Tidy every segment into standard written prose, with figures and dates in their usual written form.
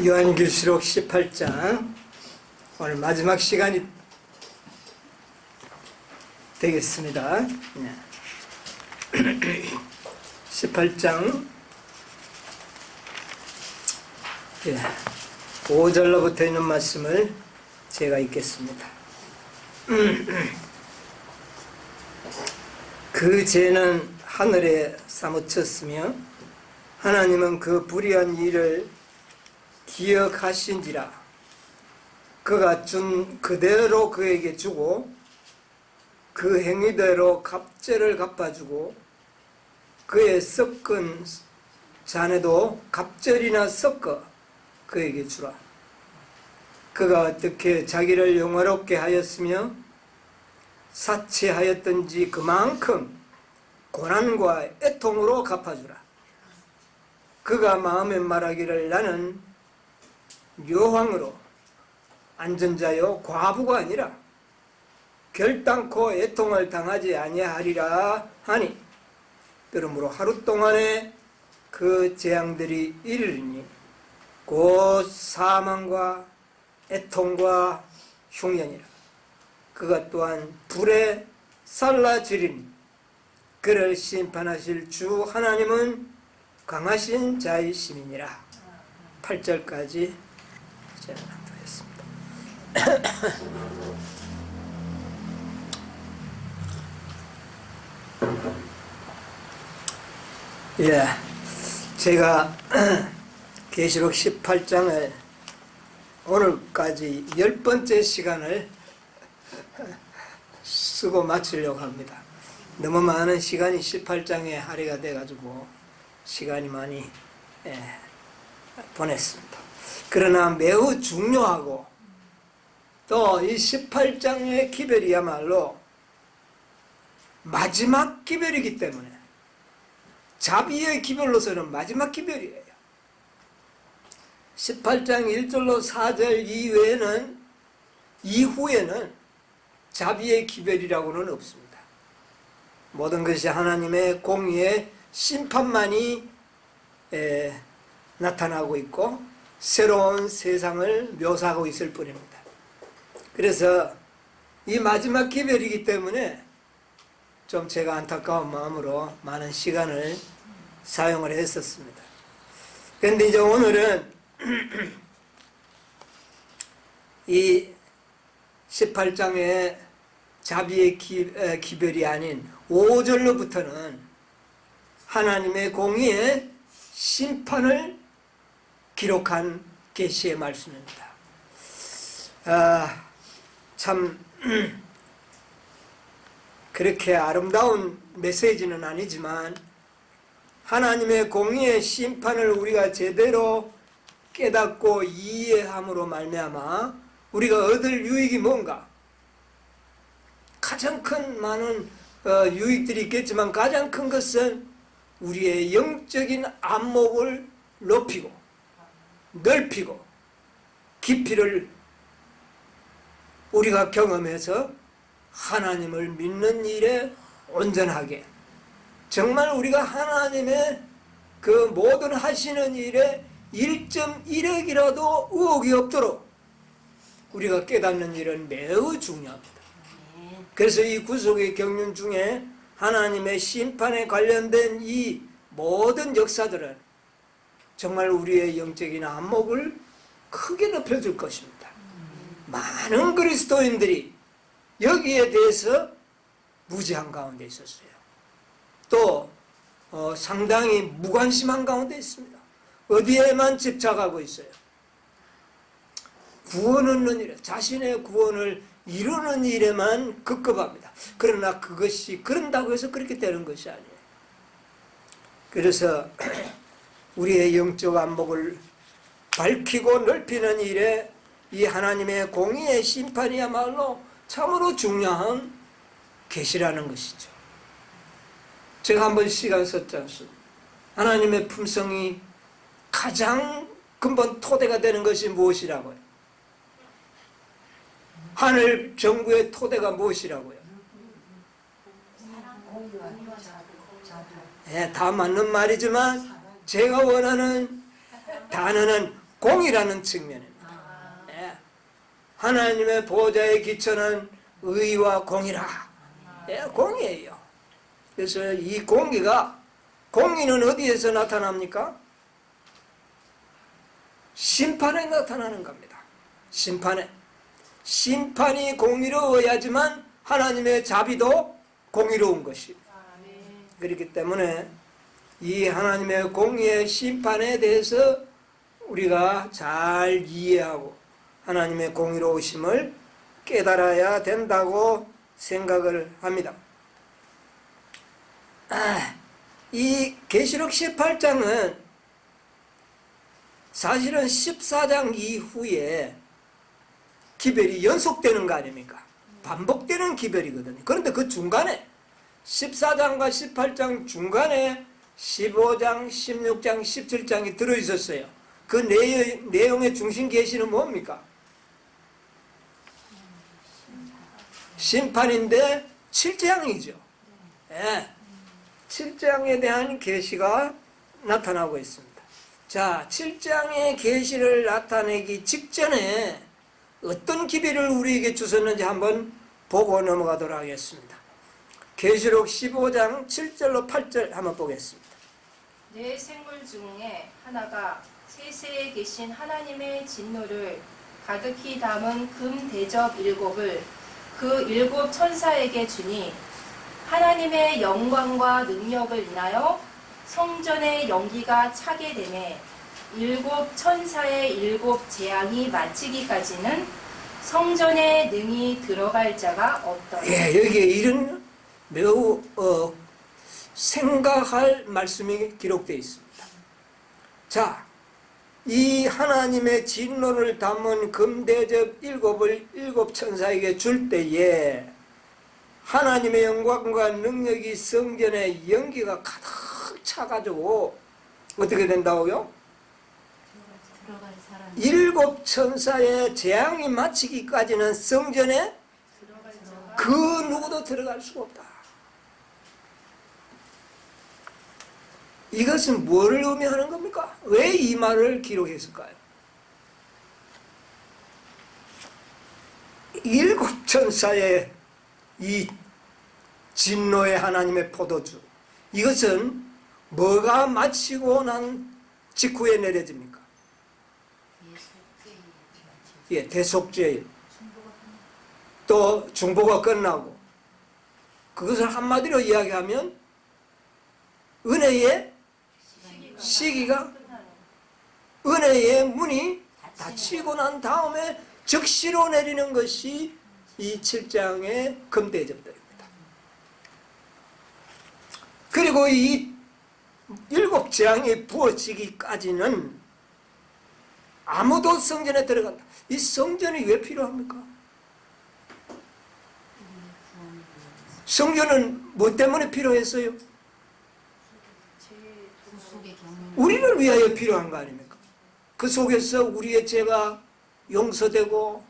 요한계시록 18장 오늘 마지막 시간이 되겠습니다. 18장 5절로부터 있는 말씀을 제가 읽겠습니다. 그 죄는 하늘에 사무쳤으며 하나님은 그 불의한 일을 기억하신지라. 그가 준 그대로 그에게 주고 그 행위대로 갑절을 갚아주고 그의 섞은 잔에도 갑절이나 섞어 그에게 주라. 그가 어떻게 자기를 영화롭게 하였으며 사치하였던지 그만큼 고난과 애통으로 갚아주라. 그가 마음에 말하기를 나는 묘황으로 안전자요 과부가 아니라 결단코 애통을 당하지 아니하리라 하니, 그러므로 하루 동안에 그 재앙들이 이르리니 곧 사망과 애통과 흉년이라. 그가 또한 불에 살라지리니 그를 심판하실 주 하나님은 강하신 자이심이니라. 8절까지 제가 낭독했습니다. 제가 계시록 18장을 오늘까지 10번째 시간을 쓰고 마치려고 합니다. 너무 많은 시간이 18장에 할애가 돼가지고 시간이 많이 보냈습니다. 그러나 매우 중요하고 또 이 18장의 기별이야말로 마지막 기별이기 때문에, 자비의 기별로서는 마지막 기별이에요. 18장 1절로 4절 이후에는 자비의 기별이라고는 없습니다. 모든 것이 하나님의 공의의 심판만이 나타나고 있고 새로운 세상을 묘사하고 있을 뿐입니다. 그래서 이 마지막 기별이기 때문에 좀 제가 안타까운 마음으로 많은 시간을 사용을 했었습니다. 그런데 이제 오늘은 이 18장의 자비의 기별이 아닌 5절로부터는 하나님의 공의의 심판을 기록한 계시의 말씀입니다. 참 그렇게 아름다운 메시지는 아니지만 하나님의 공의의 심판을 우리가 제대로 깨닫고 이해함으로 말미암아 우리가 얻을 유익이 뭔가, 가장 큰 많은 유익들이 있겠지만 가장 큰 것은 우리의 영적인 안목을 높이고 넓히고 깊이를 우리가 경험해서 하나님을 믿는 일에 온전하게, 정말 우리가 하나님의 그 모든 하시는 일에 1.1억이라도 의혹이 없도록 우리가 깨닫는 일은 매우 중요합니다. 그래서 이 구속의 경륜 중에 하나님의 심판에 관련된 이 모든 역사들은 정말 우리의 영적인 안목을 크게 높여줄 것입니다. 많은 그리스도인들이 여기에 대해서 무지한 가운데 있었어요. 또 상당히 무관심한 가운데 있습니다. 어디에만 집착하고 있어요. 구원 얻는 일에, 자신의 구원을 이루는 일에만 급급합니다. 그러나 그것이 그런다고 해서 그렇게 되는 것이 아니에요. 그래서 우리의 영적 안목을 밝히고 넓히는 일에 이 하나님의 공의의 심판이야말로 참으로 중요한 계시라는 것이죠. 제가 한번 시간 썼지 않습니까? 하나님의 품성이 가장 근본 토대가 되는 것이 무엇이라고요? 하늘 정부의 토대가 무엇이라고요? 다 맞는 말이지만 제가 원하는 단어는 공이라는 측면입니다. 예. 하나님의 보좌의 기초는 의와 공이라. 예, 공이에요. 그래서 이 공의는 어디에서 나타납니까? 심판에 나타나는 겁니다. 심판이 공의로워야지만 하나님의 자비도 공의로운 것입니다. 그렇기 때문에 이 하나님의 공의의 심판에 대해서 우리가 잘 이해하고 하나님의 공의로우심을 깨달아야 된다고 생각을 합니다. 이 계시록 18장은 사실은 14장 이후에 기별이 연속되는 거 아닙니까? 반복되는 기별이거든요. 그런데 그 중간에 14장과 18장 중간에 15장, 16장, 17장이 들어있었어요. 그 내용의 중심 계시는 뭡니까? 심판인데 7장이죠. 예. 7장에 대한 계시가 나타나고 있습니다. 자, 7장의 계시를 나타내기 직전에 어떤 기별을 우리에게 주셨는지 한번 보고 넘어가도록 하겠습니다. 계시록 15장 7절로 8절 한번 보겠습니다. 네 생물 중에 하나가 세세에 계신 하나님의 진노를 가득히 담은 금 대접 일곱을 그 일곱 천사에게 주니 하나님의 영광과 능력을 인하여 성전의 연기가 차게 되매 일곱 천사의 일곱 재앙이 마치기까지는 성전에 능히 들어갈 자가 없더라. 예, 여기에 이런 매우 생각할 말씀이 기록되어 있습니다. 자, 이 하나님의 진노를 담은 금대접 일곱을 일곱 천사에게 줄 때에 하나님의 영광과 능력이 성전에 연기가 가득 차가지고 어떻게 된다고요? 일곱 천사의 재앙이 마치기까지는 성전에 그 누구도 들어갈 수가 없다. 이것은 뭐를 의미하는 겁니까? 왜 이 말을 기록했을까요? 일곱 천사의 이 진노의 하나님의 포도주, 이것은 뭐가 마치고 난 직후에 내려집니까? 예, 대속죄, 또 중보가 끝나고, 그것을 한마디로 이야기하면 은혜의 시기가, 은혜의 문이 닫히고 난 다음에 즉시로 내리는 것이 이 7장의 금대접들입니다. 그리고 이 일곱 재앙이 부어지기까지는 아무도 성전에 들어간다. 이 성전이 왜 필요합니까? 성전은 뭐 때문에 필요했어요? 우리를 위하여 필요한 거 아닙니까? 그 속에서 우리의 죄가 용서되고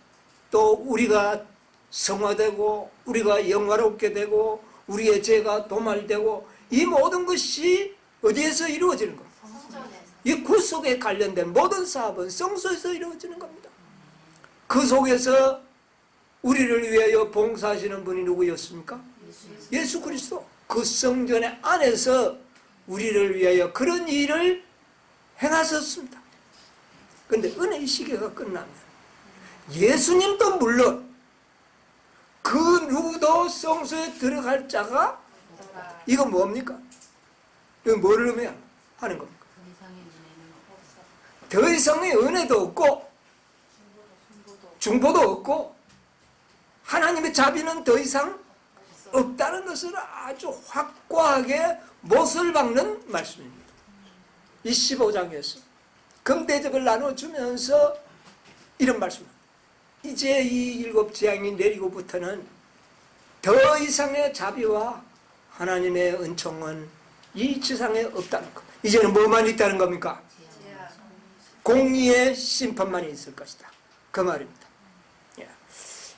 또 우리가 성화되고 우리가 영화롭게 되고 우리의 죄가 도말되고 이 모든 것이 어디에서 이루어지는 겁니까? 이 구속에 관련된 모든 사업은 성소에서 이루어지는 겁니다. 그 속에서 우리를 위하여 봉사하시는 분이 누구였습니까? 예수 그리스도. 그 성전의 안에서 우리를 위하여 그런 일을 행하셨습니다. 그런데 은혜의 시기가 끝나면 예수님도 물론 그 누구도 성소에 들어갈 자가, 이건 뭡니까? 이건 뭐를 의미하는 겁니까? 더 이상의 은혜도 없고 중보도 없고 하나님의 자비는 더 이상 없다는 것을 아주 확고하게 못을 박는 말씀입니다. 이 15장에서 금대접을 나눠주면서 이런 말씀입니다. 이제 이 일곱 재앙이 내리고부터는 더 이상의 자비와 하나님의 은총은 이 지상에 없다는 것. 이제는 뭐만 있다는 겁니까? 공의의 심판만 있을 것이다. 그 말입니다.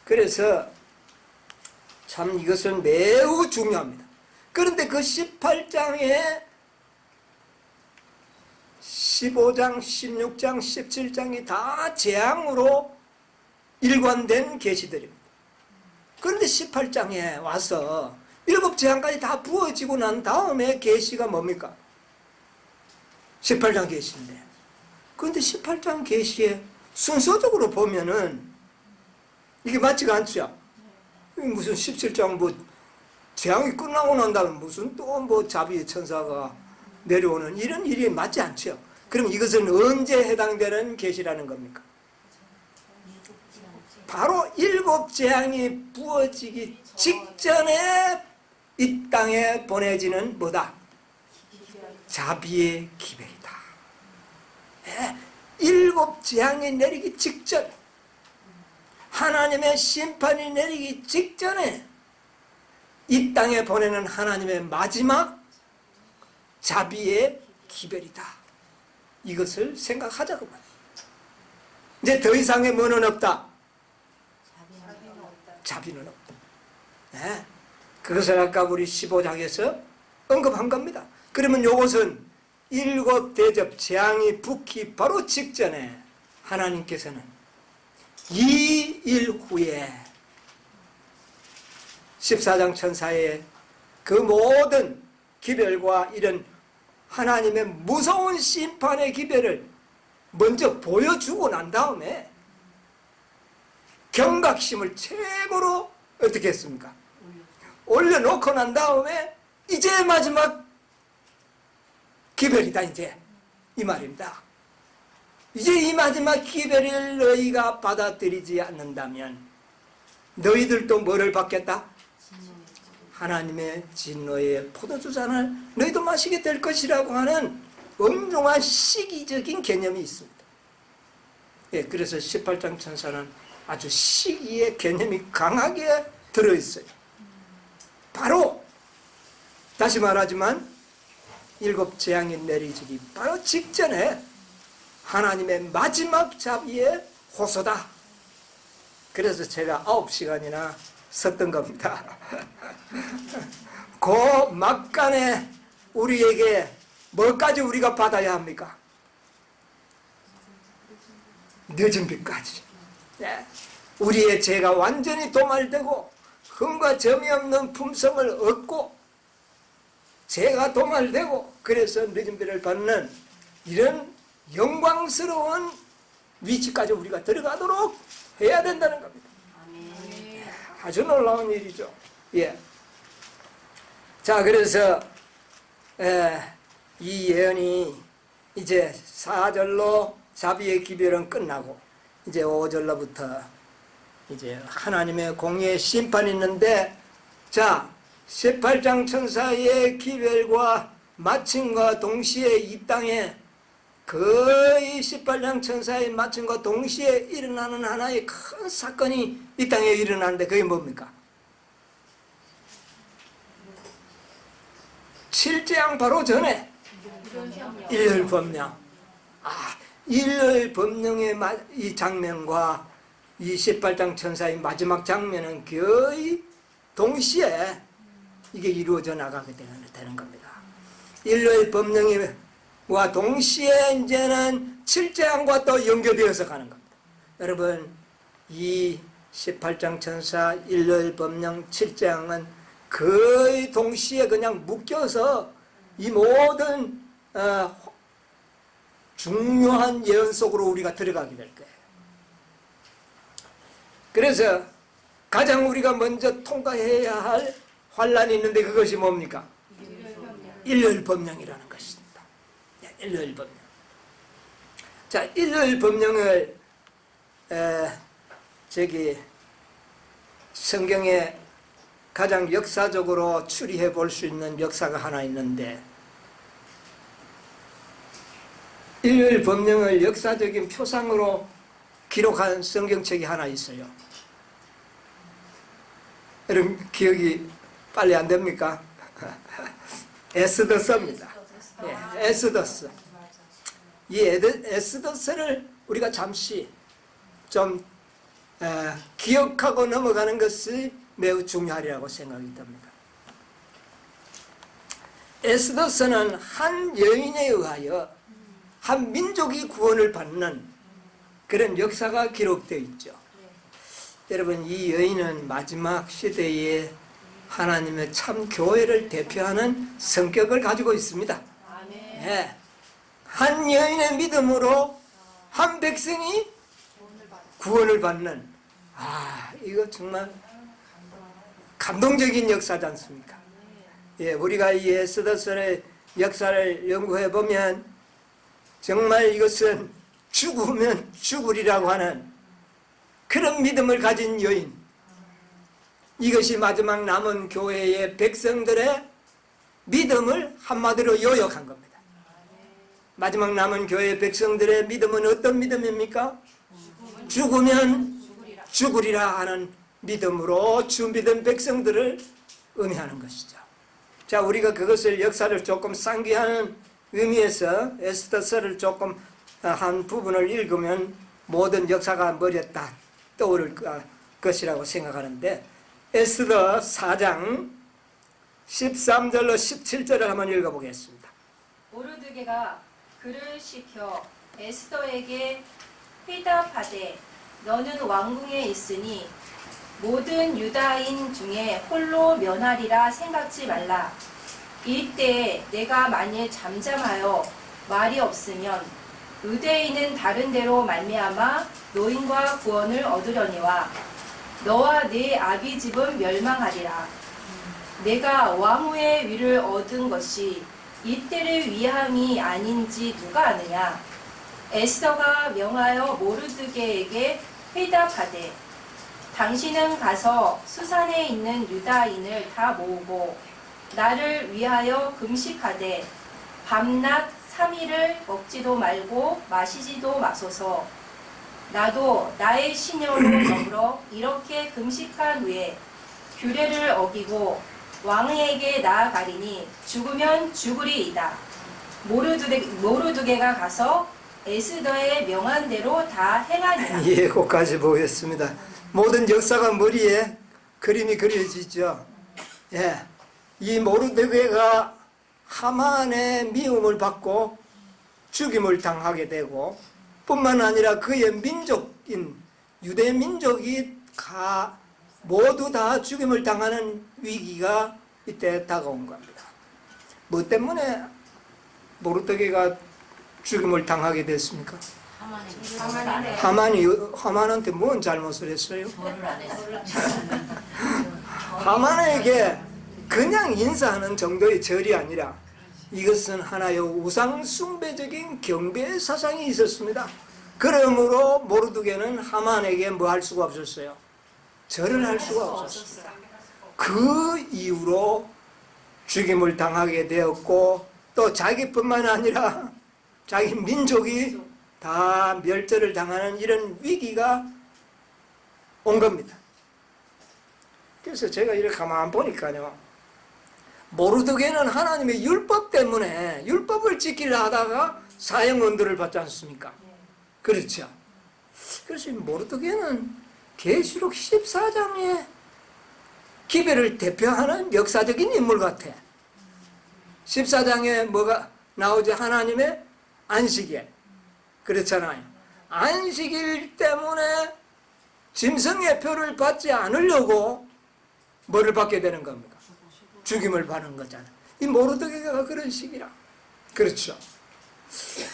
그래서 참 이것은 매우 중요합니다. 그런데 그 18장의 15장, 16장, 17장이 다 재앙으로 일관된 계시들입니다. 그런데 18장에 와서 7재앙까지 다 부어지고 난 다음에 계시가 뭡니까? 18장 계시인데, 그런데 18장 계시에 순서적으로 보면은 이게 맞지가 않죠. 무슨 17장 뭐 재앙이 끝나고 난 다음에 무슨 또 뭐 자비의 천사가 내려오는 이런 일이 맞지 않죠. 그럼 이것은 언제 해당되는 계시라는 겁니까? 바로 7재앙이 부어지기 직전에 이 땅에 보내지는 뭐다? 자비의 기별이다. 7재앙이 내리기 직전, 하나님의 심판이 내리기 직전에 이 땅에 보내는 하나님의 마지막 자비의 기별이다. 이것을 생각하자고 말이에요. 이제 더 이상의 뭐는 없다? 자비는 없다. 네. 그것을 아까 우리 15장에서 언급한 겁니다. 그러면 이것은 7대접 재앙이 붙기 바로 직전에 하나님께서는 2일 후에 14장 천사의 그 모든 기별과 이런 하나님의 무서운 심판의 기별을 먼저 보여주고 난 다음에 경각심을 최고로 어떻게 했습니까? 올려놓고 난 다음에 이제 마지막 기별이다, 이제 이 말입니다. 이제 이 마지막 기별을 너희가 받아들이지 않는다면 너희들도 뭐를 받겠다? 하나님의 진노의 포도주잔을 너희도 마시게 될 것이라고 하는 엄중한 시기적인 개념이 있습니다. 예, 그래서 18장 천사는 아주 시기의 개념이 강하게 들어있어요. 바로 다시 말하지만 7재앙이 내리지기 바로 직전에 하나님의 마지막 자비의 호소다. 그래서 제가 9시간이나 섰던 겁니다. 그 막간에 우리에게 뭐까지 우리가 받아야 합니까? 늦은 빛까지. 네. 우리의 죄가 완전히 도말되고 흠과 점이 없는 품성을 얻고 죄가 도말되고 그래서 늦은 빛을 받는 이런 영광스러운 위치까지 우리가 들어가도록 해야 된다는 겁니다. 아주 놀라운 일이죠. 예. 자, 그래서 이 예언이 이제 4절로 자비의 기별은 끝나고 이제 5절로부터 이제 하나님의 공의의 심판이 있는데, 자, 18장 천사의 기별과 마침과 동시에 이 땅에 거의 18장 천사의 마침과 동시에 일어나는 하나의 큰 사건이 이 땅에 일어나는데 그게 뭡니까? 7재앙 바로 전에 일렬법령. 일렬법령의 이 장면과 이 18장 천사의 마지막 장면은 거의 동시에 이게 이루어져 나가게 되는 겁니다. 일렬법령과 동시에 이제는 7재앙과 또 연결되어서 가는 겁니다. 여러분, 이 18장 천사, 일렬법령, 7재앙은 거의 동시에 그냥 묶여서 이 모든 중요한 예언 속으로 우리가 들어가게 될 거예요. 그래서 가장 우리가 먼저 통과해야 할 환란이 있는데 그것이 뭡니까? 일렬법령이라는 것입니다. 일렬법령. 자, 일렬법령을 성경에 가장 역사적으로 추리해 볼 수 있는 역사가 하나 있는데, 일렬법령을 역사적인 표상으로 기록한 성경책이 하나 있어요. 여러분 기억이 빨리 안 됩니까? 에스더서입니다. 예, 에스더서. 이 에스더서를 우리가 잠시 좀 기억하고 넘어가는 것이 매우 중요하리라고 생각이 듭니다. 에스더서는 한 여인에 의하여 한 민족이 구원을 받는 그런 역사가 기록되어 있죠. 여러분, 이 여인은 마지막 시대에 하나님의 참 교회를 대표하는 성격을 가지고 있습니다. 네. 한 여인의 믿음으로 한 백성이 구원을 받는, 이거 정말 감동적인 역사지 않습니까? 예, 우리가 이 에스더서의 역사를 연구해 보면 정말 이것은 죽으면 죽으리라고 하는 그런 믿음을 가진 여인, 이것이 마지막 남은 교회의 백성들의 믿음을 한마디로 요약한 겁니다. 마지막 남은 교회의 백성들의 믿음은 어떤 믿음입니까? 죽으면 죽으리라 하는 믿음으로 주 믿은 백성들을 의미하는 것이죠. 자, 우리가 그것을 역사를 조금 상기하는 의미에서 에스더서를 조금 한 부분을 읽으면 모든 역사가 머리에 딱 떠오를 것이라고 생각하는데, 에스더 4장 13절로 17절을 한번 읽어보겠습니다. 모르드게가 그를 시켜 에스더에게 회답하되 너는 왕궁에 있으니 모든 유다인 중에 홀로 면하리라 생각지 말라. 이때에 내가 만일 잠잠하여 말이 없으면 유대인은 다른 데로 말미암아 노인과 구원을 얻으려니와 너와 네 아비 집은 멸망하리라. 내가 왕후의 위를 얻은 것이 이때를 위함이 아닌지 누가 아느냐. 에스더가 명하여 모르드게에게 회답하되 당신은 가서 수산에 있는 유다인을 다 모으고 나를 위하여 금식하되 밤낮 3일을 먹지도 말고 마시지도 마소서. 나도 나의 시녀로 더불어 이렇게 금식한 후에 규례를 어기고 왕에게 나아가리니 죽으면 죽으리이다. 모르드게가 가서 에스더의 명한 대로 다 행하니라. 예, 거기까지 보겠습니다. 모든 역사가 머리에 그림이 그려지죠. 예, 이 모르드게가 하만의 미움을 받고 죽임을 당하게 되고, 뿐만 아니라 그의 민족인 유대 민족이 모두 다 죽임을 당하는 위기가 이때 다가온 겁니다. 뭐 때문에 모르드게가 죽임을 당하게 됐습니까? 하만한테 뭔 잘못을 했어요? 하만에게 그냥 인사하는 정도의 절이 아니라 이것은 하나의 우상 숭배적인 경배 사상이 있었습니다. 그러므로 모르드게는 하만에게 뭐 할 수가 없었어요? 절을 할 수가 없었습니다. 그 이후로 죽임을 당하게 되었고, 또 자기뿐만 아니라 자기 민족이 다 멸절을 당하는 이런 위기가 온 겁니다. 그래서 제가 이렇게 가만 보니까요, 모르드게는 하나님의 율법 때문에 율법을 지키려 하다가 사형언도를 받지 않습니까? 그렇죠. 그래서 모르드게는 계시록 14장의 기별을 대표하는 역사적인 인물 같아. 14장에 뭐가 나오죠? 하나님의 안식일. 그렇잖아요. 안식일 때문에 짐승의 표를 받지 않으려고 뭐를 받게 되는 겁니까? 죽임을 받는 거잖아요. 이 모르드게가 그런 식이라. 그렇죠.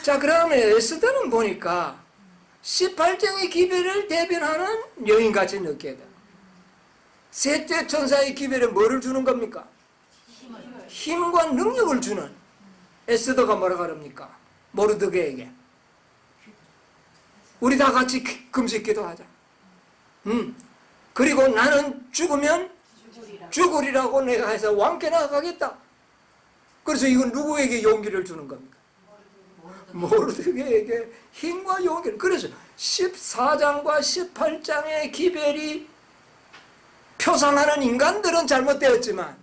자, 그러면 에스더는 보니까 18장의 기별을 대변하는 여인같이 느껴야 돼요. 셋째 천사의 기별에 뭐를 주는 겁니까? 힘과 능력을 주는. 에스더가 뭐라 그럽니까? 모르드게에게. 우리 다 같이 금식 기도하자. 그리고 나는 죽으면 죽으리라고 내가 해서 왕께 나아가겠다. 그래서 이건 누구에게 용기를 주는 겁니까? 모르드게에게 힘과 용기를. 그래서 14장과 18장의 기별이 표상하는 인간들은 잘못되었지만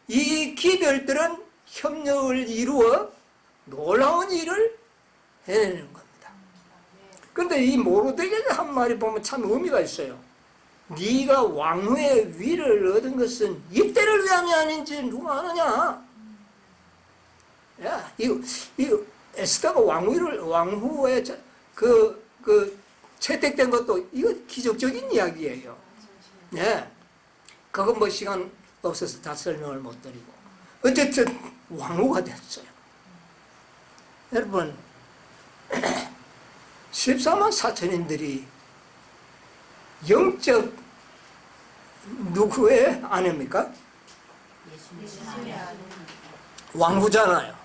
이 기별들은 협력을 이루어 놀라운 일을 해내는 겁니다. 그런데 이 모르드게가 한 말이 보면 참 의미가 있어요. 네가 왕후의 위를 얻은 것은 이때를 위함이 아닌지 누가 아느냐? 야, 이거 에스더가 왕후에 채택된 것도 이거 기적적인 이야기예요. 네. 그건 뭐 시간 없어서 다 설명을 못 드리고. 어쨌든 왕후가 됐어요. 여러분, 14만 4천인들이 영적 누구의 아내입니까? 왕후잖아요.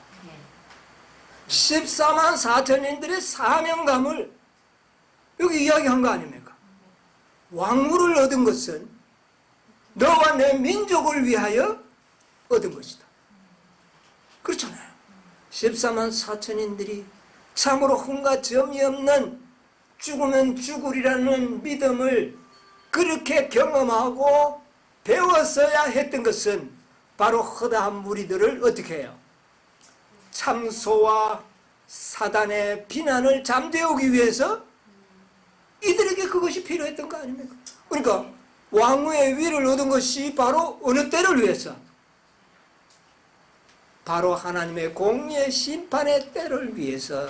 14만 4천인들의 사명감을 여기 이야기한 거 아닙니까? 왕후를 얻은 것은 너와 내 민족을 위하여 얻은 것이다. 그렇잖아요. 14만 4천인들이 참으로 흠과 점이 없는 죽으면 죽으리라는 믿음을 그렇게 경험하고 배웠어야 했던 것은 바로 허다한 무리들을 어떻게 해요? 참소와 사단의 비난을 잠재우기 위해서 이들에게 그것이 필요했던 거 아닙니까? 그러니까 왕후의 위를 얻은 것이 바로 어느 때를 위해서? 바로 하나님의 공의의 심판의 때를 위해서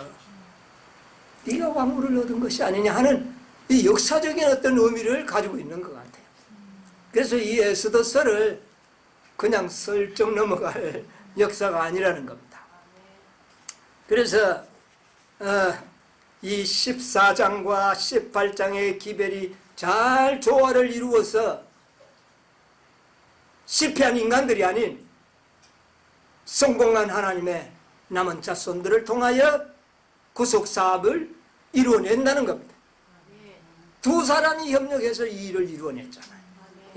네가 왕후를 얻은 것이 아니냐 하는 이 역사적인 어떤 의미를 가지고 있는 것 같아요. 그래서 이 에스더서를 그냥 슬쩍 넘어갈 역사가 아니라는 겁니다. 그래서 이 14장과 18장의 기별이 잘 조화를 이루어서 실패한 인간들이 아닌 성공한 하나님의 남은 자손들을 통하여 구속사업을 이루어낸다는 겁니다. 두 사람이 협력해서 이 일을 이루어냈잖아요.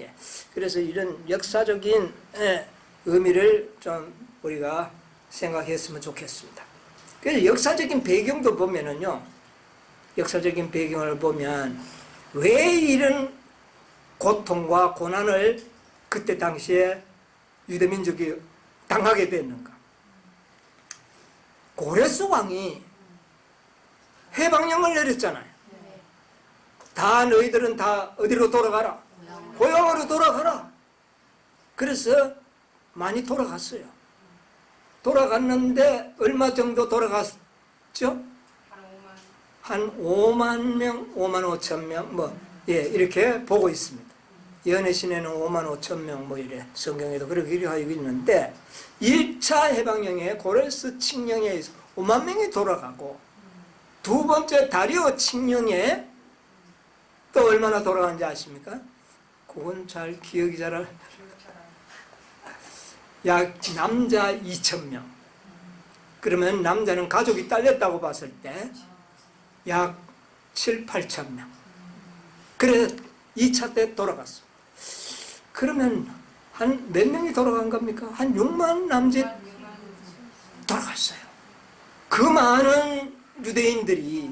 예. 그래서 이런 역사적인 의미를 좀 우리가 생각했으면 좋겠습니다. 그래서 역사적인 배경도 보면은요, 역사적인 배경을 보면 왜 이런 고통과 고난을 그때 당시에 유대민족이 당하게 됐는가? 고레스 왕이 해방령을 내렸잖아요. 다 너희들은 다 어디로 돌아가라? 고향으로 돌아가라. 그래서 많이 돌아갔어요. 돌아갔는데 얼마 정도 돌아갔죠? 한 5만 명, 5만 5천 명, 이렇게 보고 있습니다. 연애신에는 5만 5천 명, 이래 성경에도 그렇게 하고 있는데 1차 해방령에 고레스 칙령에 의해서 5만 명이 돌아가고 두 번째 다리오 칙령에 또 얼마나 돌아간지 아십니까? 그건 잘 기억이 잘 약 남자 2,000명. 그러면 남자는 가족이 딸렸다고 봤을 때 약 7, 8천 명. 그래서 2차 때 돌아갔어. 그러면 한 몇 명이 돌아간 겁니까? 한 6만 남짓 돌아갔어요. 그 많은 유대인들이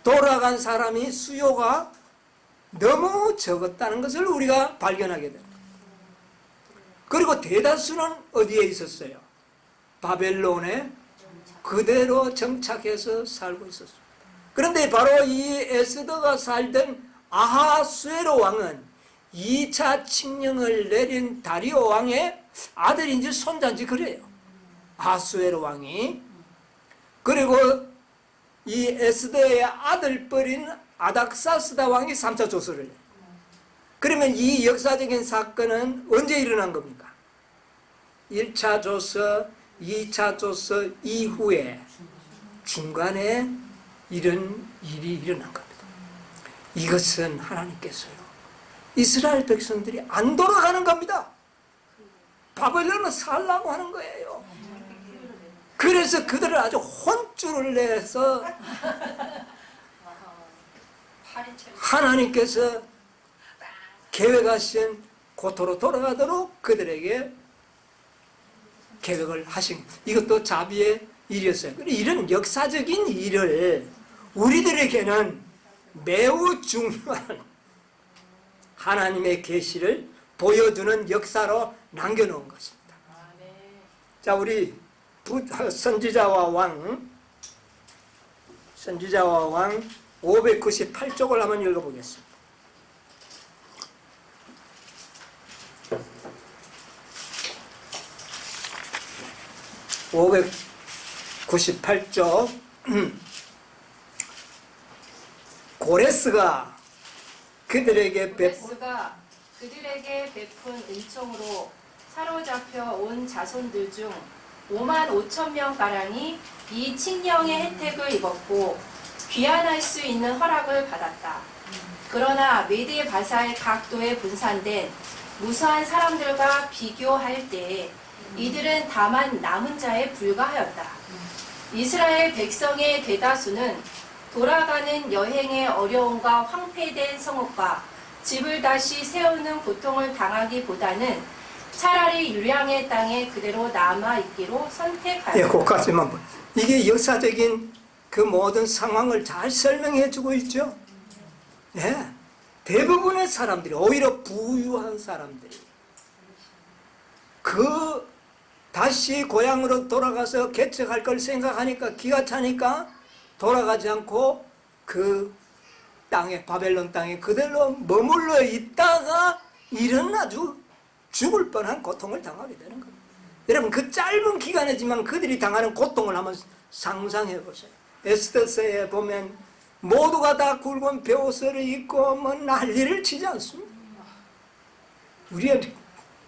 돌아간 사람이 수요가 너무 적었다는 것을 우리가 발견하게 됩니다. 그리고 대다수는 어디에 있었어요? 바벨론에 그대로 정착해서 살고 있었습니다. 그런데 바로 이 에스더가 살던 아하수에로 왕은 2차 칙령을 내린 다리오 왕의 아들인지 손자인지 그래요. 아하수에로 왕이. 그리고 이 에스더의 아들뻘인 아닥사스다 왕이 3차 조서를 해요. 그러면 이 역사적인 사건은 언제 일어난 겁니까? 1차 조서, 2차 조서 이후에 중간에 이런 일이 일어난 겁니다. 이것은 하나님께서요, 이스라엘 백성들이 안 돌아가는 겁니다. 바벨론을 살라고 하는 거예요. 그래서 그들을 아주 혼쭐을 내서 하나님께서 계획하신 고토로 돌아가도록 그들에게 계획을 하신, 이것도 자비의 일이었어요. 이런 역사적인 일을 우리들에게는 매우 중요한 하나님의 계시를 보여주는 역사로 남겨놓은 것입니다. 자, 우리 선지자와 왕 598쪽을 한번 읽어보겠습니다. 98쪽 고레스가 그들에게 고레스가 그들에게 베푼 은총으로 사로잡혀 온 자손들 중 5만 5천 명가량이 이 칙령의 혜택을 입었고 귀환할 수 있는 허락을 받았다. 그러나 메데 바사의 각도에 분산된 무수한 사람들과 비교할 때 이들은 다만 남은 자에 불과하였다. 이스라엘 백성의 대다수는 돌아가는 여행의 어려움과 황폐된 성읍과 집을 다시 세우는 고통을 당하기보다는 차라리 유량의 땅에 그대로 남아있기로 선택하였다. 예, 그것까지만 보. 이게 역사적인 그 모든 상황을 잘 설명해 주고 있죠. 예, 대부분의 사람들이, 오히려 부유한 사람들이 다시 고향으로 돌아가서 개척할 걸 생각하니까, 기가 차니까 돌아가지 않고 그 땅에, 바벨론 땅에 그대로 머물러 있다가 이런 아주 죽을 뻔한 고통을 당하게 되는 겁니다. 여러분, 그 짧은 기간이지만 그들이 당하는 고통을 한번 상상해 보세요. 에스더서에 보면 모두가 다 굵은 베옷을 입고 뭐 난리를 치지 않습니다. 우리가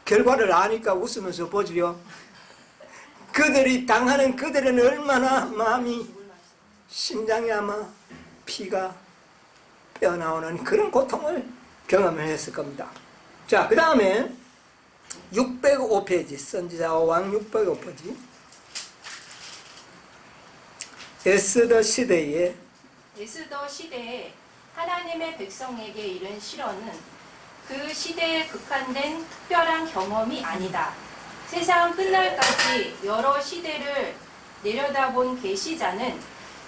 결과를 아니까 웃으면서 보지요. 그들이 당하는, 그들은 얼마나 마음이, 심장이 아마 피가 빼어나오는 그런 고통을 경험을 했을 겁니다. 자, 그 다음에 605페이지, 선지자 왕 605페이지. 에스더 시대에 하나님의 백성에게 이른 실언은 그 시대에 극한된 특별한 경험이 아니다. 세상 끝날까지 여러 시대를 내려다본 계시자는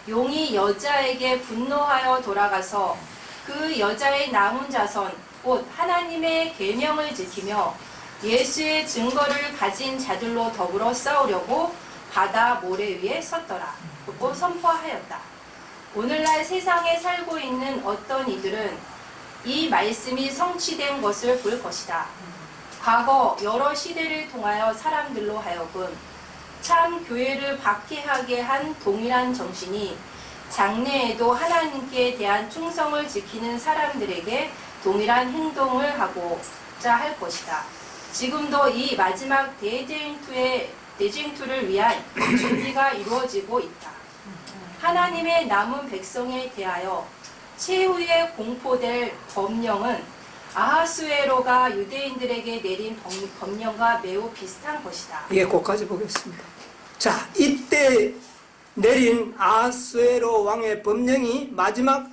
용이 여자에게 분노하여 돌아가서 그 여자의 남은 자손 곧 하나님의 계명을 지키며 예수의 증거를 가진 자들로 더불어 싸우려고 바다 모래 위에 섰더라. 그리고 선포하였다. 오늘날 세상에 살고 있는 어떤 이들은 이 말씀이 성취된 것을 볼 것이다. 과거 여러 시대를 통하여 사람들로 하여금 참 교회를 박해하게 한 동일한 정신이 장래에도 하나님께 대한 충성을 지키는 사람들에게 동일한 행동을 하고자 할 것이다. 지금도 이 마지막 대쟁투를 위한 준비가 이루어지고 있다. 하나님의 남은 백성에 대하여 최후에 공포될 법령은 아하수에로가 유대인들에게 내린 법령과 매우 비슷한 것이다. 예, 그까지 보겠습니다. 자, 이때 내린 아하수에로 왕의 법령이 마지막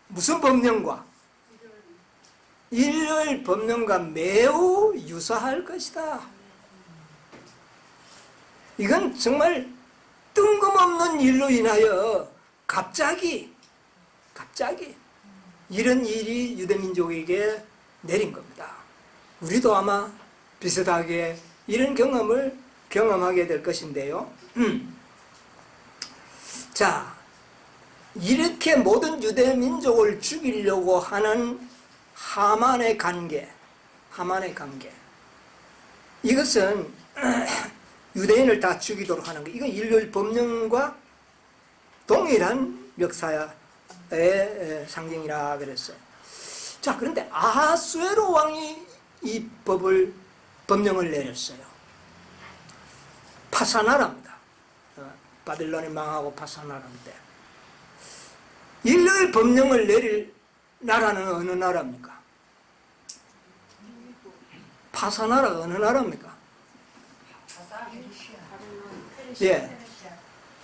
무슨 법령과? 일요일 법령과 매우 유사할 것이다. 이건 정말 뜬금없는 일로 인하여 갑자기 이런 일이 유대민족에게 내린 겁니다. 우리도 아마 비슷하게 이런 경험을 경험하게 될 것인데요. 자, 이렇게 모든 유대민족을 죽이려고 하는 하만의 관계, 이것은 유대인을 다 죽이도록 하는 거. 이건 일요일 법령과 동일한 역사의 상징이라 그랬어요. 자, 그런데 아하수에로 왕이 이 법령을 내렸어요. 파사나라입니다. 바빌론이 망하고 파사나라인데, 일요일 법령을 내릴 나라는 어느 나라입니까? 파사나라가 어느 나라입니까? 예.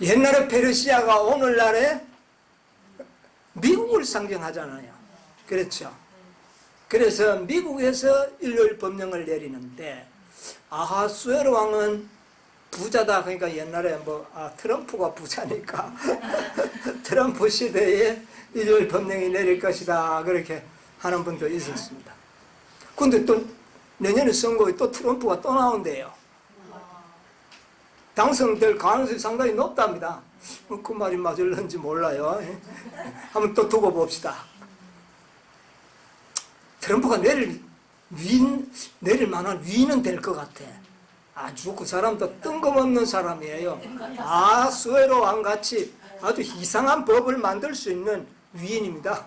옛날에 페르시아가 오늘날에 미국을 상징하잖아요. 그렇죠. 그래서 미국에서 일요일 법령을 내리는데, 아하수에로 왕은 부자다. 그러니까 옛날에 트럼프가 부자니까 트럼프 시대에 일요일 법령이 내릴 것이다. 그렇게 하는 분도 있었습니다. 근데 또 내년에 선거에 또 트럼프가 또 나온대요. 당선될 가능성이 상당히 높답니다. 그 말이 맞을런지 몰라요. 한번 또 두고 봅시다. 트럼프가 내릴 만한 위는 될 것 같아. 아주 그 사람도 뜬금없는 사람이에요. 아수에로 왕같이 아주 이상한 법을 만들 수 있는 위인입니다.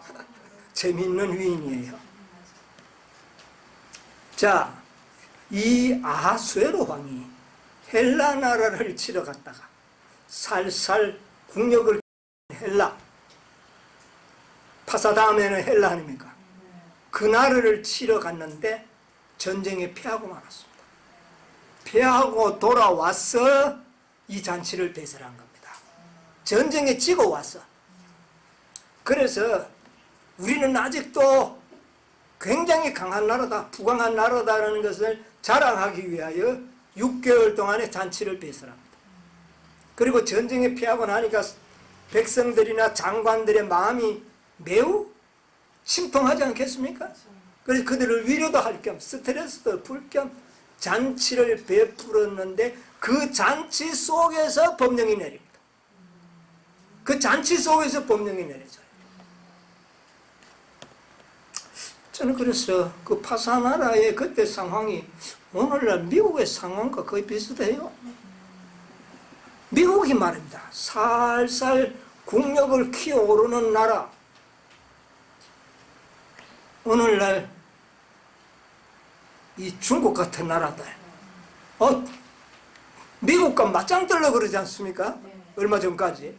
재미있는 위인이에요. 자, 이 아수에로 왕이 헬라 나라를 치러 갔다가 살살 국력을 헬라, 파사 다음에는 헬라 아닙니까? 그 나라를 치러 갔는데 전쟁에 패하고 말았습니다. 패하고 돌아와서 이 잔치를 배설한 겁니다. 전쟁에 지고 왔어. 그래서 우리는 아직도 굉장히 강한 나라다, 부강한 나라다라는 것을 자랑하기 위하여 6개월 동안의 잔치를 배설합니다. 그리고 전쟁에 패하고 나니까 백성들이나 장관들의 마음이 매우 심통하지 않겠습니까? 그래서 그들을 위로도 할 겸 스트레스도 풀 겸 잔치를 베풀었는데 그 잔치 속에서 법령이 내립니다. 그 잔치 속에서 법령이 내려져요. 저는 그래서 그 파사나라의 그때 상황이 오늘날 미국의 상황과 거의 비슷해요. 미국이 말입니다. 살살 국력을 키워오르는 나라. 오늘날 이 중국 같은 나라들, 미국과 맞짱뜨려 그러지 않습니까? 얼마 전까지.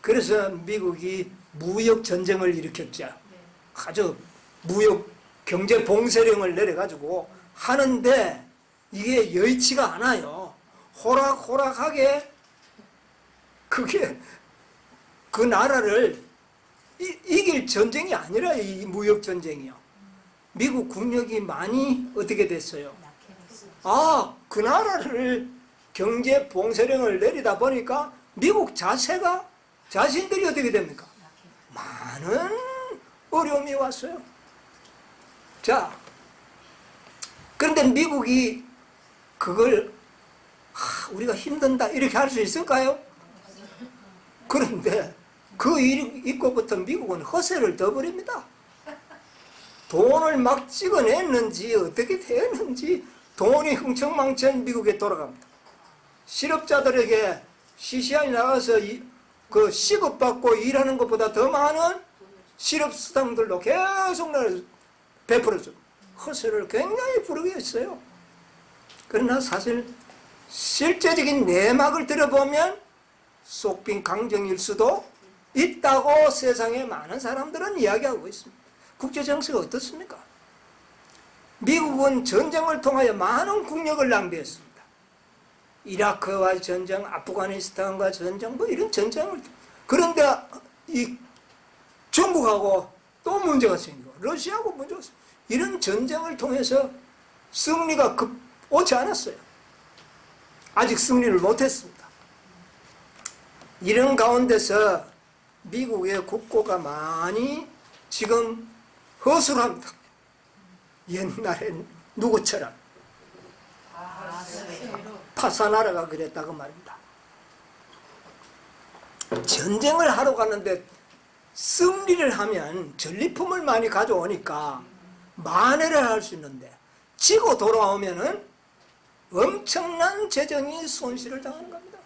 그래서 미국이 무역 전쟁을 일으켰죠. 아주 무역 경제 봉쇄령을 내려가지고 하는데 이게 여의치가 않아요. 호락호락하게 그게 그 나라를 이길 전쟁이 아니라 이 무역 전쟁이요. 미국 국력이 많이 어떻게 됐어요? 그 나라를 경제 봉쇄령을 내리다 보니까 미국 자체가 자신들이 어떻게 됩니까? 많은 어려움이 왔어요. 자, 그런데 미국이 그걸 우리가 힘든다 이렇게 할 수 있을까요? 그런데 그 일 있고부터 미국은 허세를 떠버립니다. 돈을 막 찍어냈는지 어떻게 되었는지 돈이 흥청망청 미국에 돌아갑니다. 실업자들에게 CCI 나가서 그 시급받고 일하는 것보다 더 많은 실업수당들도 계속 베풀어줘. 허세를 굉장히 부르게 했어요. 그러나 사실 실제적인 내막을 들어보면 속빈 강정일 수도 있다고 세상에 많은 사람들은 이야기하고 있습니다. 국제정세가 어떻습니까? 미국은 전쟁을 통하여 많은 국력을 낭비했습니다. 이라크와 전쟁, 아프가니스탄과 전쟁, 뭐 이런 전쟁을. 그런데 이 중국하고 또 문제가 생기고 러시아하고 문제가 생기고 이런 전쟁을 통해서 승리가 오지 않았어요. 아직 승리를 못했습니다. 이런 가운데서 미국의 국고가 많이 지금 허술합니다. 옛날엔 누구처럼 파사나라가 그랬다고 말입니다. 전쟁을 하러 가는데 승리를 하면 전리품을 많이 가져오니까 만회를 할 수 있는데 지고 돌아오면은 엄청난 재정이 손실을 당하는 겁니다.